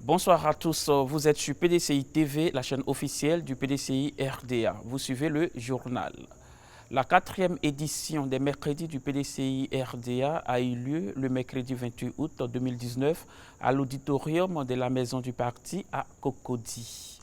Bonsoir à tous, vous êtes sur PDCI TV, la chaîne officielle du PDCI RDA. Vous suivez le journal. La 4e édition des mercredis du PDCI RDA a eu lieu le mercredi 28 août 2019 à l'auditorium de la Maison du Parti à Cocody.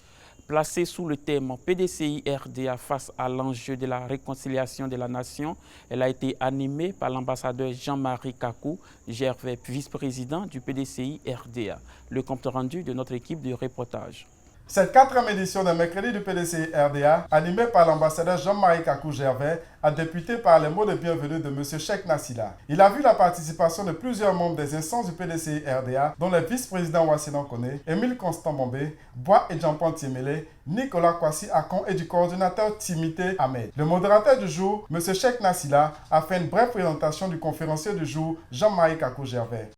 Placée sous le thème PDCI RDA face à l'enjeu de la réconciliation de la nation, elle a été animée par l'ambassadeur Jean-Marie Kakou Gervais, vice-président du PDCI RDA. Le compte rendu de notre équipe de reportage. Cette 4e édition des mercredis du PDCI RDA, animée par l'ambassadeur Jean-Marie Kakou Gervais, a débuté par les mots de bienvenue de M. Cheikh Nassila. Il a vu la participation de plusieurs membres des instances du PDCI RDA, dont les vice-présidents Wassinan Kone, Émile Constant Bombé, Bois et Jean-Paul Tiemele, Nicolas Kwasi Akon et du coordinateur Timité Ahmed. Le modérateur du jour, M. Cheikh Nassila, a fait une brève présentation du conférencier du jour, Jean-Marie Kakou Gervais.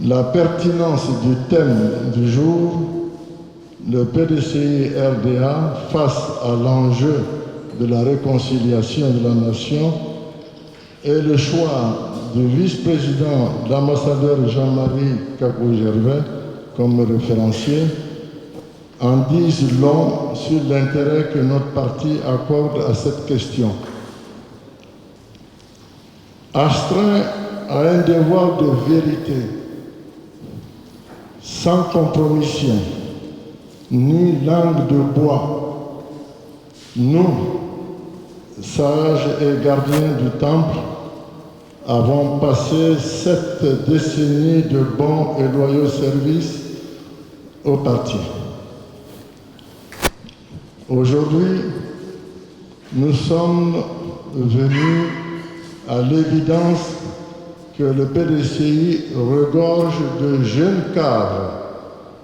La pertinence du thème du jour, le PDCI RDA face à l'enjeu de la réconciliation de la nation et le choix du vice-président, l'ambassadeur Jean-Marie Kakou Gervais comme référencier en disent long sur l'intérêt que notre parti accorde à cette question. Astreint à un devoir de vérité, sans compromission, ni langue de bois, nous, sages et gardiens du temple, avons passé 7 décennies de bons et loyaux services au parti. Aujourd'hui, nous sommes venus à l'évidence que le PDCI regorge de jeunes cadres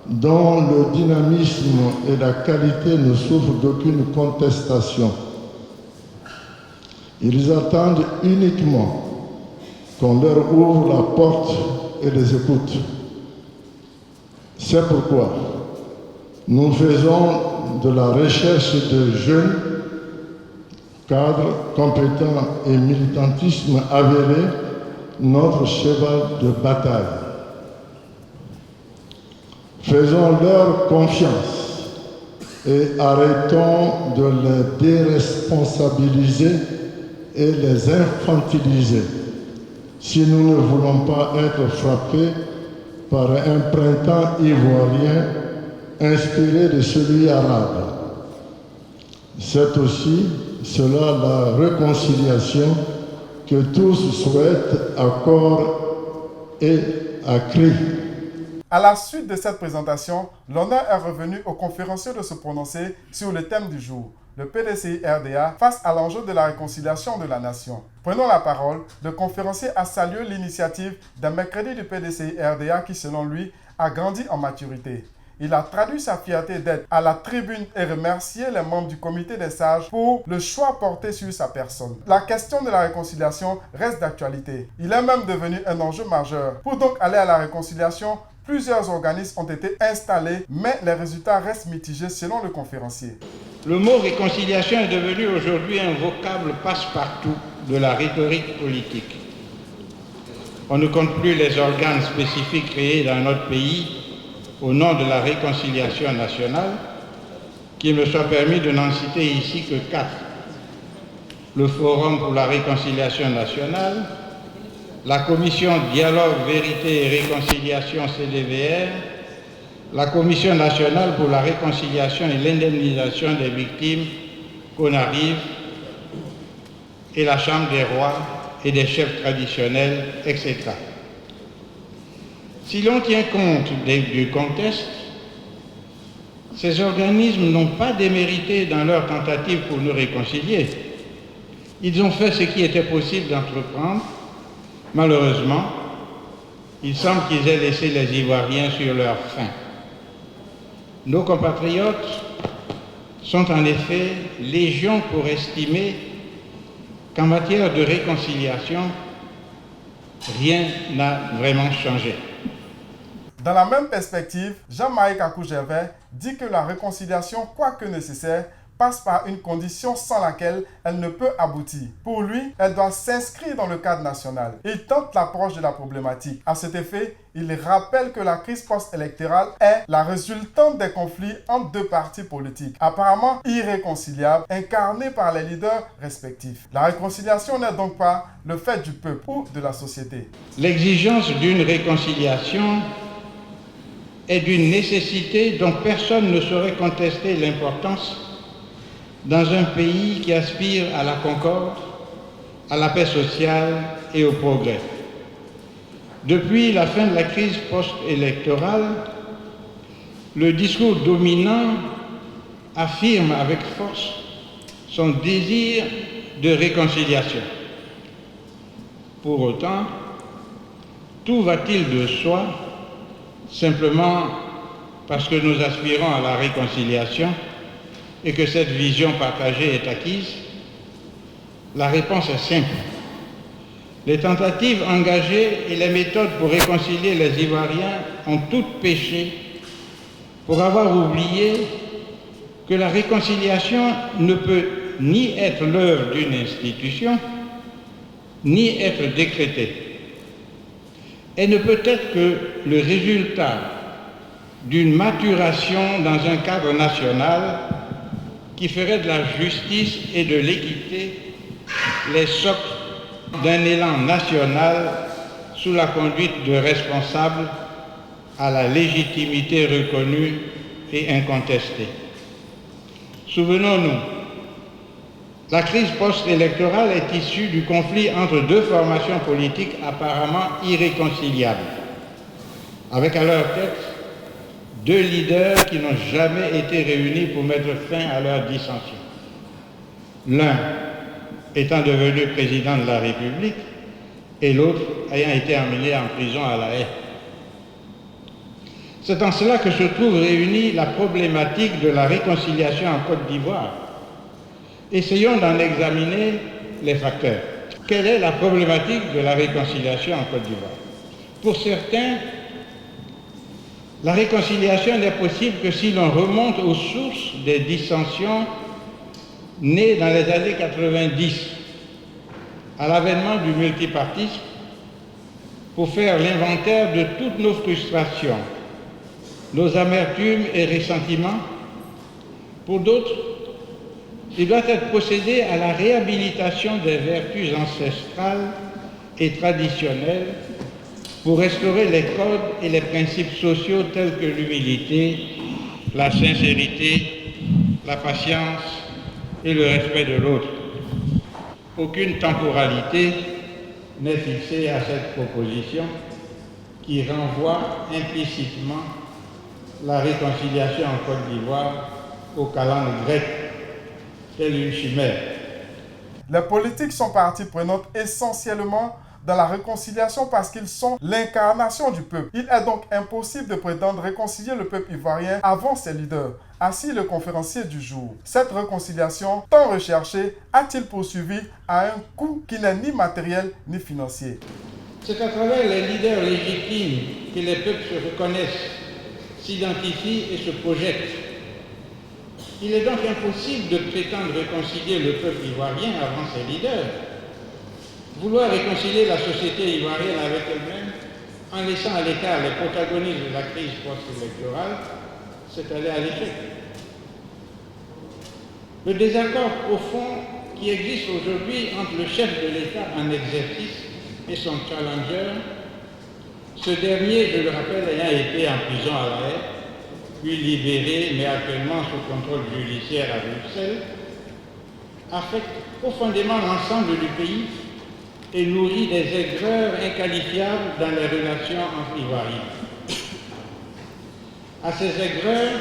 dont le dynamisme et la qualité ne souffrent d'aucune contestation. Ils attendent uniquement qu'on leur ouvre la porte et les écoute. C'est pourquoi nous faisons de la recherche de jeunes cadres compétents et militantisme avéré notre cheval de bataille. Faisons-leur confiance et arrêtons de les déresponsabiliser et les infantiliser si nous ne voulons pas être frappés par un printemps ivoirien inspiré de celui arabe. C'est aussi cela la réconciliation que tous souhaitent à corps et à cri. À la suite de cette présentation, l'honneur est revenu aux conférenciers de se prononcer sur le thème du jour, le PDCI RDA face à l'enjeu de la réconciliation de la nation. Prenant la parole, le conférencier a salué l'initiative d'un mercredi du PDCI RDA qui, selon lui, a grandi en maturité. Il a traduit sa fierté d'être à la tribune et remercié les membres du comité des sages pour le choix porté sur sa personne. La question de la réconciliation reste d'actualité. Il est même devenu un enjeu majeur. Pour donc aller à la réconciliation, plusieurs organismes ont été installés, mais les résultats restent mitigés selon le conférencier. Le mot réconciliation est devenu aujourd'hui un vocable passe-partout de la rhétorique politique. On ne compte plus les organes spécifiques créés dans notre pays au nom de la réconciliation nationale, qu'il me soit permis de n'en citer ici que 4. Le Forum pour la réconciliation nationale, la Commission Dialogue, Vérité et Réconciliation CDVR, la Commission nationale pour la réconciliation et l'indemnisation des victimes CONARIV et la Chambre des rois et des chefs traditionnels, etc. Si l'on tient compte du contexte, ces organismes n'ont pas démérité dans leur tentative pour nous réconcilier. Ils ont fait ce qui était possible d'entreprendre. Malheureusement, il semble qu'ils aient laissé les Ivoiriens sur leur faim. Nos compatriotes sont en effet légion pour estimer qu'en matière de réconciliation, rien n'a vraiment changé. Dans la même perspective, Jean-Marie Kakou Gervais dit que la réconciliation, quoique nécessaire, passe par une condition sans laquelle elle ne peut aboutir. Pour lui, elle doit s'inscrire dans le cadre national. Il tente l'approche de la problématique. À cet effet, il rappelle que la crise post-électorale est la résultante des conflits entre deux partis politiques, apparemment irréconciliables, incarnés par les leaders respectifs. La réconciliation n'est donc pas le fait du peuple ou de la société. L'exigence d'une réconciliation est d'une nécessité dont personne ne saurait contester l'importance dans un pays qui aspire à la concorde, à la paix sociale et au progrès. Depuis la fin de la crise post-électorale, le discours dominant affirme avec force son désir de réconciliation. Pour autant, tout va-t-il de soi simplement parce que nous aspirons à la réconciliation et que cette vision partagée est acquise? La réponse est simple. Les tentatives engagées et les méthodes pour réconcilier les Ivoiriens ont toutes péché pour avoir oublié que la réconciliation ne peut ni être l'œuvre d'une institution, ni être décrétée. Elle ne peut être que le résultat d'une maturation dans un cadre national qui ferait de la justice et de l'équité les socles d'un élan national sous la conduite de responsables à la légitimité reconnue et incontestée. Souvenons-nous, la crise post-électorale est issue du conflit entre deux formations politiques apparemment irréconciliables, avec à leur tête deux leaders qui n'ont jamais été réunis pour mettre fin à leur dissension. L'un étant devenu président de la République et l'autre ayant été emmené en prison à La Haye. C'est en cela que se trouve réunie la problématique de la réconciliation en Côte d'Ivoire. Essayons d'en examiner les facteurs. Quelle est la problématique de la réconciliation en Côte d'Ivoire? Pour certains, la réconciliation n'est possible que si l'on remonte aux sources des dissensions nées dans les années 90, à l'avènement du multipartisme, pour faire l'inventaire de toutes nos frustrations, nos amertumes et ressentiments. Pour d'autres, il doit être procédé à la réhabilitation des vertus ancestrales et traditionnelles pour restaurer les codes et les principes sociaux tels que l'humilité, la sincérité, la patience et le respect de l'autre. Aucune temporalité n'est fixée à cette proposition qui renvoie implicitement la réconciliation en Côte d'Ivoire au calendrier grec, telle une chimère. Les politiques sont partie prenante essentiellement dans la réconciliation parce qu'ils sont l'incarnation du peuple. Il est donc impossible de prétendre réconcilier le peuple ivoirien avant ses leaders, ainsi le conférencier du jour. Cette réconciliation, tant recherchée, a-t-il poursuivi à un coût qui n'est ni matériel ni financier? C'est à travers les leaders légitimes que les peuples se reconnaissent, s'identifient et se projettent. Il est donc impossible de prétendre réconcilier le peuple ivoirien avant ses leaders. Vouloir réconcilier la société ivoirienne avec elle-même en laissant à l'écart les protagonistes de la crise post-électorale, c'est aller à l'échec. Le désaccord profond qui existe aujourd'hui entre le chef de l'État en exercice et son challenger, ce dernier, je le rappelle, ayant été en prison à La Haye, puis libéré, mais actuellement sous contrôle judiciaire à Bruxelles, affecte profondément l'ensemble du pays et nourrit des aigreurs inqualifiables dans les relations entre Ivoiriens. À ces aigreurs,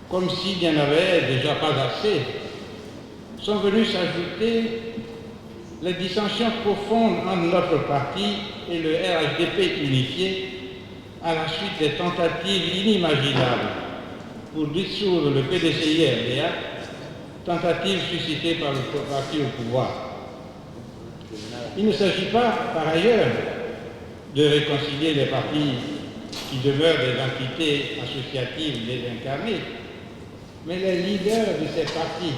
comme s'il n'y en avait déjà pas assez, sont venues s'ajouter les dissensions profondes entre notre parti et le RHDP unifié à la suite des tentatives inimaginables pour dissoudre le PDCI-RDA, tentatives suscitées par le parti au pouvoir. Il ne s'agit pas, par ailleurs, de réconcilier les partis qui demeurent des entités associatives désincarnées, Mais les leaders de ces partis,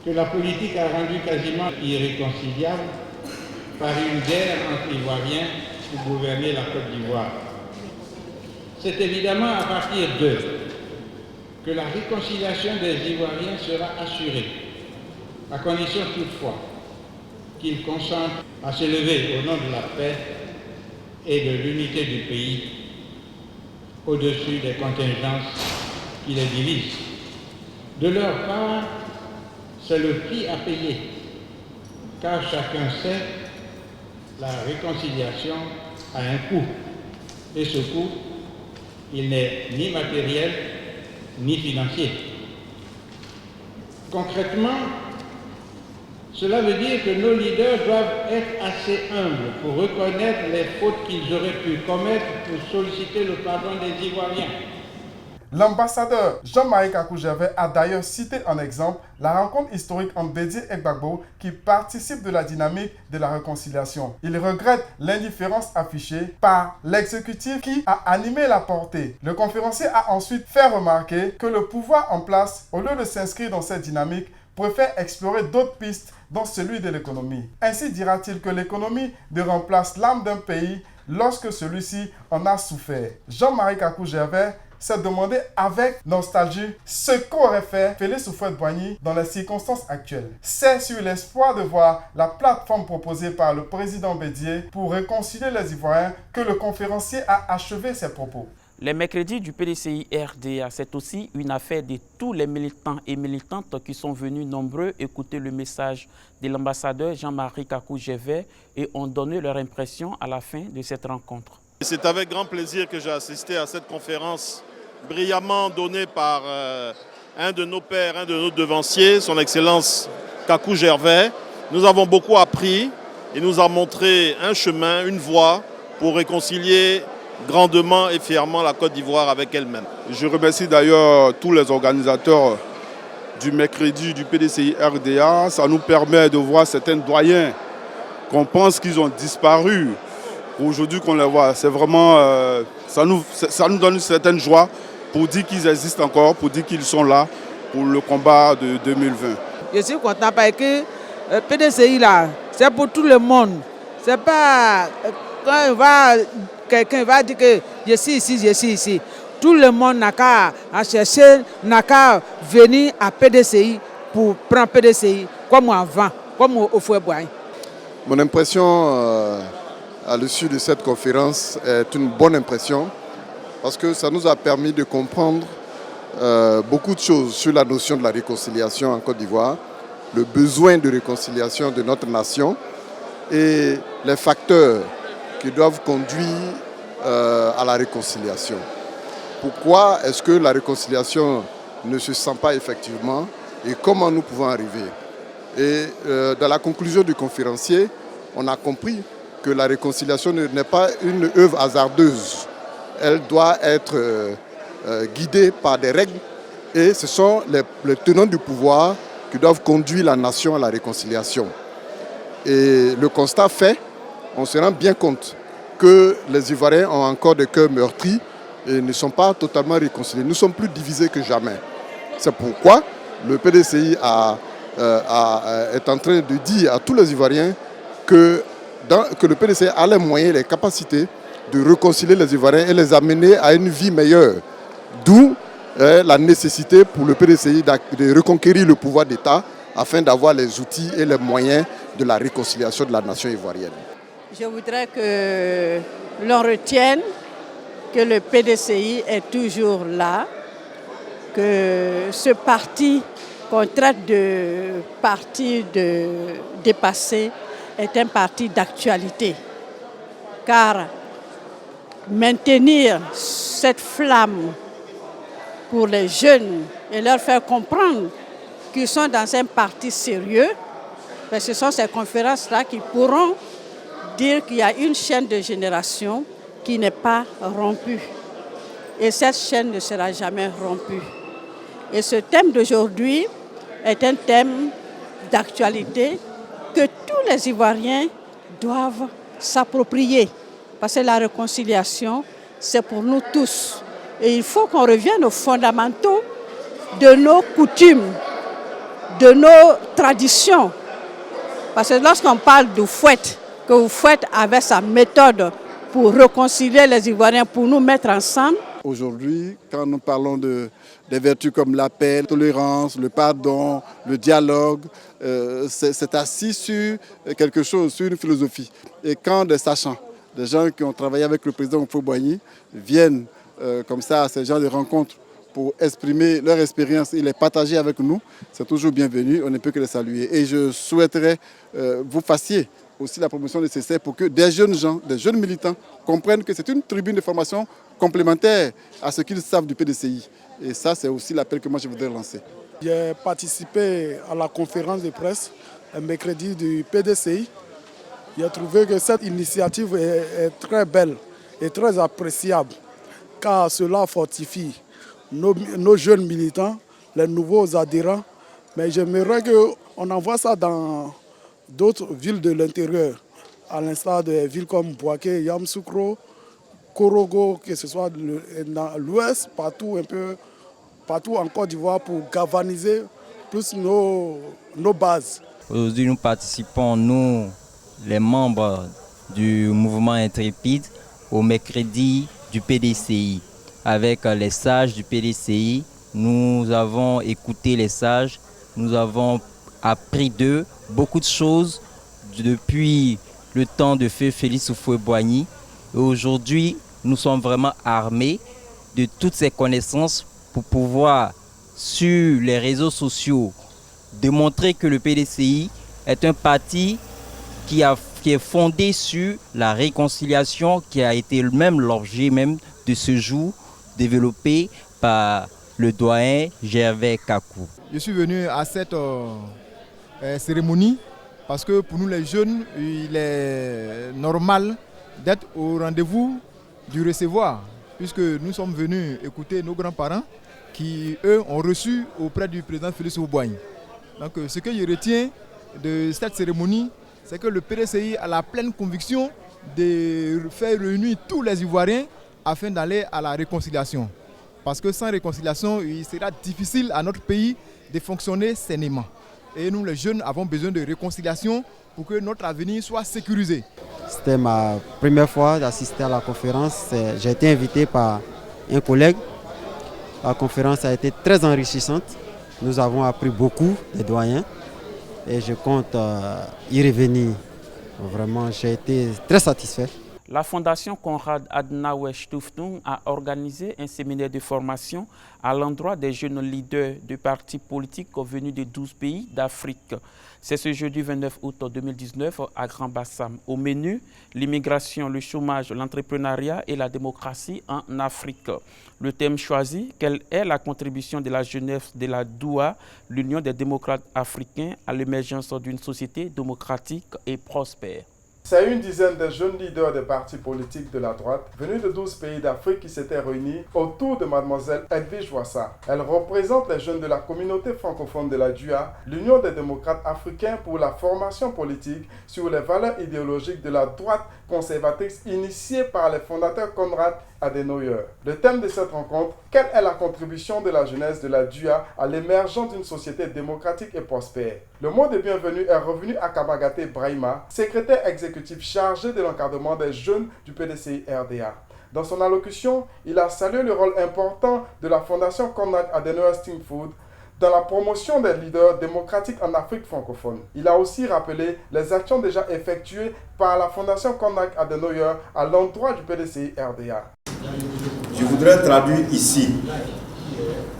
que la politique a rendu quasiment irréconciliables par une guerre entre Ivoiriens pour gouverner la Côte d'Ivoire. C'est évidemment à partir d'eux que la réconciliation des Ivoiriens sera assurée, à condition toutefois qu'ils consentent à se lever au nom de la paix et de l'unité du pays, au-dessus des contingences qui les divisent. De leur part, c'est le prix à payer, car chacun sait la réconciliation a un coût, et ce coût, il n'est ni matériel ni financier. Concrètement, cela veut dire que nos leaders doivent être assez humbles pour reconnaître les fautes qu'ils auraient pu commettre pour solliciter le pardon des Ivoiriens. L'ambassadeur Jean-Marie Kakou-Gervais a d'ailleurs cité en exemple la rencontre historique entre Bédié et Gbagbo qui participe de la dynamique de la réconciliation. Il regrette l'indifférence affichée par l'exécutif qui a animé la portée. Le conférencier a ensuite fait remarquer que le pouvoir en place, au lieu de s'inscrire dans cette dynamique, préfère explorer d'autres pistes dont celui de l'économie. Ainsi dira-t-il que l'économie ne remplace l'âme d'un pays lorsque celui-ci en a souffert. Jean-Marie Kakou-Gervais s'est demandé avec nostalgie ce qu'aurait fait Félix Houphouët-Boigny dans les circonstances actuelles. C'est sur l'espoir de voir la plateforme proposée par le président Bédié pour réconcilier les Ivoiriens que le conférencier a achevé ses propos. Les mercredis du PDCI RDA, c'est aussi une affaire de tous les militants et militantes qui sont venus nombreux écouter le message de l'ambassadeur Jean-Marie Kakou-Gervais et ont donné leur impression à la fin de cette rencontre. C'est avec grand plaisir que j'ai assisté à cette conférence brillamment donnée par un de nos pères, un de nos devanciers, son Excellence Kakou-Gervais. Nous avons beaucoup appris. Il nous a montré un chemin, une voie pour réconcilier grandement et fièrement la Côte d'Ivoire avec elle-même. Je remercie d'ailleurs tous les organisateurs du mercredi du PDCI RDA. Ça nous permet de voir certains doyens qu'on pense qu'ils ont disparu. Aujourd'hui qu'on les voit, c'est vraiment, ça nous donne une certaine joie pour dire qu'ils existent encore, pour dire qu'ils sont là pour le combat de 2020. Je suis content parce que le PDCI là, c'est pour tout le monde. C'est pas quand quelqu'un va dire que je suis ici. Tout le monde n'a qu'à chercher, n'a qu'à venir à PDCI pour prendre PDCI comme avant, comme au Houphouët-Boigny. Mon impression à l'issue de cette conférence est une bonne impression parce que ça nous a permis de comprendre beaucoup de choses sur la notion de la réconciliation en Côte d'Ivoire, le besoin de réconciliation de notre nation et les facteurs qui doivent conduire à la réconciliation. Pourquoi est-ce que la réconciliation ne se sent pas effectivement et comment nous pouvons arriver? Et dans la conclusion du conférencier, on a compris que la réconciliation n'est pas une œuvre hasardeuse. Elle doit être guidée par des règles et ce sont les tenants du pouvoir qui doivent conduire la nation à la réconciliation. Et le constat fait, on se rend bien compte que les Ivoiriens ont encore des cœurs meurtris et ne sont pas totalement réconciliés. Nous sommes plus divisés que jamais. C'est pourquoi le PDCI est en train de dire à tous les Ivoiriens que le PDCI a les moyens, les capacités de réconcilier les Ivoiriens et les amener à une vie meilleure. D'où la nécessité pour le PDCI de reconquérir le pouvoir d'État afin d'avoir les outils et les moyens de la réconciliation de la nation ivoirienne. Je voudrais que l'on retienne que le PDCI est toujours là, que ce parti qu'on traite de parti dépassé est un parti d'actualité. Car maintenir cette flamme pour les jeunes et leur faire comprendre qu'ils sont dans un parti sérieux, ben ce sont ces conférences-là qui pourront dire qu'il y a une chaîne de génération qui n'est pas rompue. Et cette chaîne ne sera jamais rompue. Et ce thème d'aujourd'hui est un thème d'actualité que tous les Ivoiriens doivent s'approprier. Parce que la réconciliation, c'est pour nous tous. Et il faut qu'on revienne aux fondamentaux de nos coutumes, de nos traditions. Parce que lorsqu'on parle du fouet, que vous faites avec sa méthode pour réconcilier les Ivoiriens, pour nous mettre ensemble. Aujourd'hui, quand nous parlons des vertus comme la paix, la tolérance, le pardon, le dialogue, c'est assis sur quelque chose, sur une philosophie. Et quand des sachants, des gens qui ont travaillé avec le président Houphouët-Boigny viennent comme ça à ces genres de rencontres pour exprimer leur expérience et les partager avec nous, c'est toujours bienvenu, on ne peut que les saluer. Et je souhaiterais vous fassiez aussi la promotion nécessaire pour que des jeunes gens, des jeunes militants comprennent que c'est une tribune de formation complémentaire à ce qu'ils savent du PDCI. Et ça, c'est aussi l'appel que moi je voudrais lancer. J'ai participé à la conférence de presse un mercredi du PDCI. J'ai trouvé que cette initiative est très belle et très appréciable car cela fortifie nos jeunes militants, les nouveaux adhérents. Mais j'aimerais qu'on envoie ça dans d'autres villes de l'intérieur, à l'instar des villes comme Bouaké, Yamoussoukro, Korogo, que ce soit dans l'ouest, partout en Côte d'Ivoire pour galvaniser plus nos bases. Aujourd'hui, nous participons, nous, les membres du mouvement Intrépide, au mercredi du PDCI. Avec les sages du PDCI, nous avons écouté les sages, nous avons appris d'eux beaucoup de choses depuis le temps de feu Félix Houphouët-Boigny. Aujourd'hui, nous sommes vraiment armés de toutes ces connaissances pour pouvoir, sur les réseaux sociaux, démontrer que le PDCI est un parti qui est fondé sur la réconciliation, qui a été même l'objet même de ce jour développé par le doyen Gervais Kakou. Je suis venu à cette cérémonie parce que pour nous les jeunes, il est normal d'être au rendez-vous du recevoir, puisque nous sommes venus écouter nos grands-parents qui, eux, ont reçu auprès du président Félix Houphouët-Boigny. Donc ce que je retiens de cette cérémonie, c'est que le PDCI a la pleine conviction de faire réunir tous les Ivoiriens afin d'aller à la réconciliation. Parce que sans réconciliation, il sera difficile à notre pays de fonctionner sainement. Et nous, les jeunes, avons besoin de réconciliation pour que notre avenir soit sécurisé. C'était ma première fois d'assister à la conférence. J'ai été invité par un collègue. La conférence a été très enrichissante. Nous avons appris beaucoup des doyens et je compte y revenir. Vraiment, j'ai été très satisfait. La Fondation Konrad Adenauer Stiftung a organisé un séminaire de formation à l'endroit des jeunes leaders de partis politiques venus de 12 pays d'Afrique. C'est ce jeudi 29 août 2019 à Grand-Bassam. Au menu, l'immigration, le chômage, l'entrepreneuriat et la démocratie en Afrique. Le thème choisi, quelle est la contribution de la jeunesse de la DOUA, l'Union des démocrates africains, à l'émergence d'une société démocratique et prospère. C'est une dizaine de jeunes leaders des partis politiques de la droite venus de 12 pays d'Afrique qui s'étaient réunis autour de mademoiselle Edwige Wassa. Elle représente les jeunes de la communauté francophone de la DUA, l'Union des démocrates africains pour la formation politique sur les valeurs idéologiques de la droite conservatrice initiée par les fondateurs Konrad Adenauer. Le thème de cette rencontre, quelle est la contribution de la jeunesse de la DUA à l'émergence d'une société démocratique et prospère? Le mot de bienvenue est revenu à Kabagaté Brahima, secrétaire exécutif chargé de l'encadrement des jeunes du PDCI RDA. Dans son allocution, il a salué le rôle important de la Fondation Konrad Adenauer Stiftung dans la promotion des leaders démocratiques en Afrique francophone. Il a aussi rappelé les actions déjà effectuées par la Fondation Konrad Adenauer à l'endroit du PDCI RDA. Je voudrais traduire ici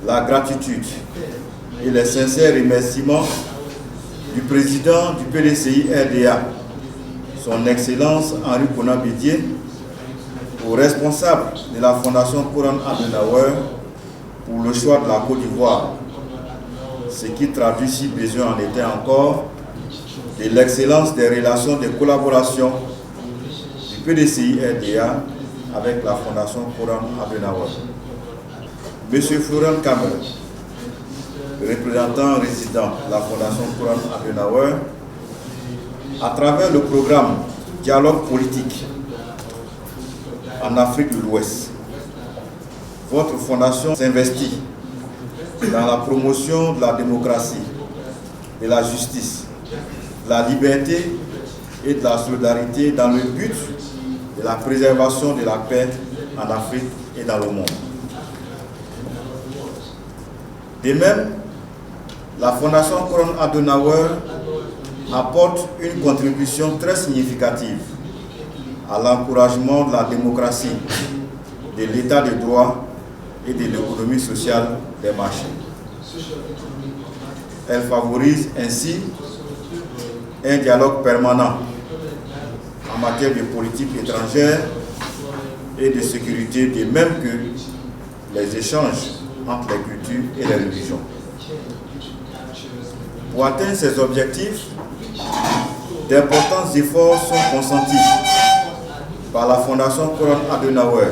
la gratitude et les sincères remerciements du président du PDCI RDA, son Excellence Henri Konan Bédié, aux responsables de la Fondation Konrad Adenauer pour le choix de la Côte d'Ivoire, ce qui traduit, si besoin en était encore, de l'excellence des relations de collaboration du PDCI RDA avec la Fondation Konrad Adenauer. Monsieur Florent Kamel, représentant résident de la Fondation Konrad Adenauer, à travers le programme Dialogue politique en Afrique de l'Ouest, votre fondation s'investit dans la promotion de la démocratie, de la justice, de la liberté et de la solidarité dans le but de la préservation de la paix en Afrique et dans le monde. De même, la Fondation Konrad Adenauer apporte une contribution très significative à l'encouragement de la démocratie, de l'état de droit et de l'économie sociale des marchés. Elle favorise ainsi un dialogue permanent en matière de politique étrangère et de sécurité, de même que les échanges entre les cultures et les religions. Pour atteindre ces objectifs, d'importants efforts sont consentis par la Fondation Konrad Adenauer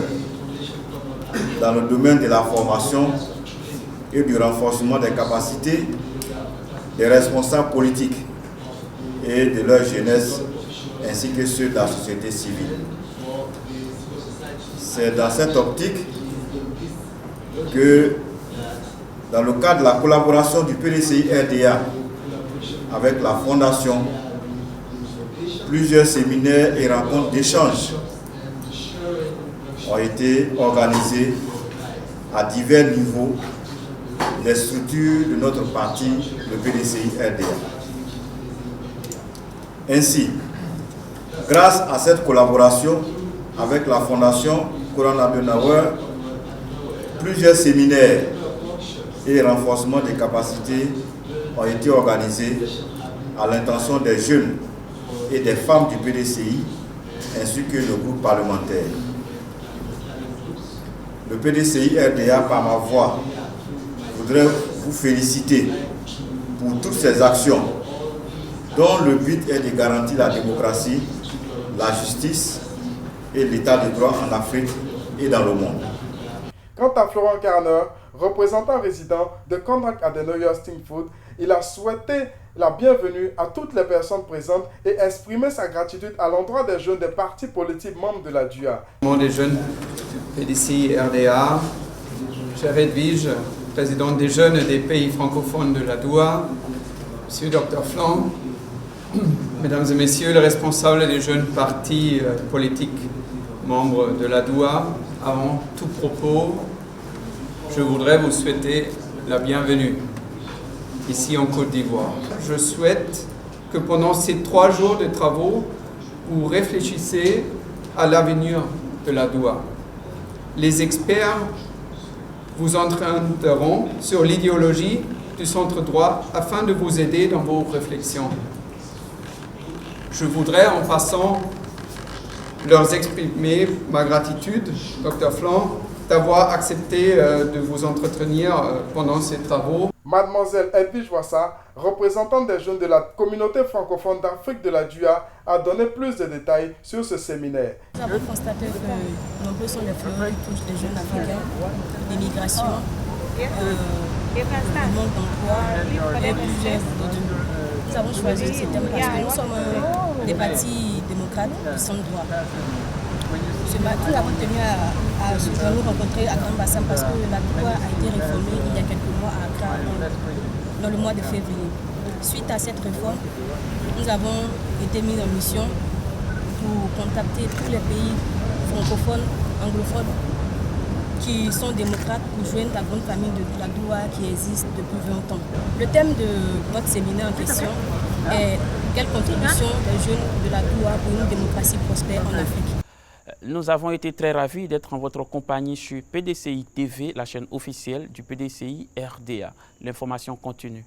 dans le domaine de la formation et du renforcement des capacités des responsables politiques et de leur jeunesse, ainsi que ceux de la société civile. C'est dans cette optique que, dans le cadre de la collaboration du PDCI-RDA avec la Fondation, plusieurs séminaires et rencontres d'échange ont été organisés à divers niveaux des structures de notre parti, le PDCI-RDA. Ainsi, grâce à cette collaboration avec la Fondation Konrad Adenauer, plusieurs séminaires et renforcement des capacités ont été organisés à l'intention des jeunes et des femmes du PDCI ainsi que le groupe parlementaire. Le PDCI-RDA, par ma voix, voudrait vous féliciter pour toutes ces actions dont le but est de garantir la démocratie, la justice et l'état de droit en Afrique et dans le monde. Quant à Florent Carner, représentant résident de Konrad Adenauer Stichtfood, il a souhaité la bienvenue à toutes les personnes présentes et exprimé sa gratitude à l'endroit des jeunes des partis politiques membres de la DUA. Au nom des jeunes PDCI-RDA, cher Edwige, président des jeunes des pays francophones de la DUA, Monsieur Dr Flan, Mesdames et Messieurs les responsables des jeunes partis politiques membres de la DUA, avant tout propos, je voudrais vous souhaiter la bienvenue ici en Côte d'Ivoire. Je souhaite que pendant ces 3 jours de travaux, vous réfléchissez à l'avenir de la DUA. Les experts vous entraîneront sur l'idéologie du centre droit afin de vous aider dans vos réflexions. Je voudrais en passant leur exprimer ma gratitude, Dr Flan, d'avoir accepté de vous entretenir pendant ces travaux. Mademoiselle Edwige Wassa, représentante des jeunes de la communauté francophone d'Afrique de la DUA, a donné plus de détails sur ce séminaire. Nous avons constaté que nombreux sont les fléaux qui touchent les jeunes africains, l'immigration, le manque d'emploi et plusieurs d'autres. Nous avons choisi ce thème parce que nous sommes des partis démocrates du centre droit. Nous avons tenu à nous rencontrer à Grand Bassam parce que la DUA a été réformée il y a quelques mois à Accra, dans le mois de février. Suite à cette réforme, nous avons été mis en mission pour contacter tous les pays francophones, anglophones qui sont démocrates pour joindre la grande famille de la DUA qui existe depuis 20 ans. Le thème de notre séminaire en question est quelle contribution des jeunes de la DUA pour une démocratie prospère en Afrique. Nous avons été très ravis d'être en votre compagnie sur PDCI TV, la chaîne officielle du PDCI RDA. L'information continue.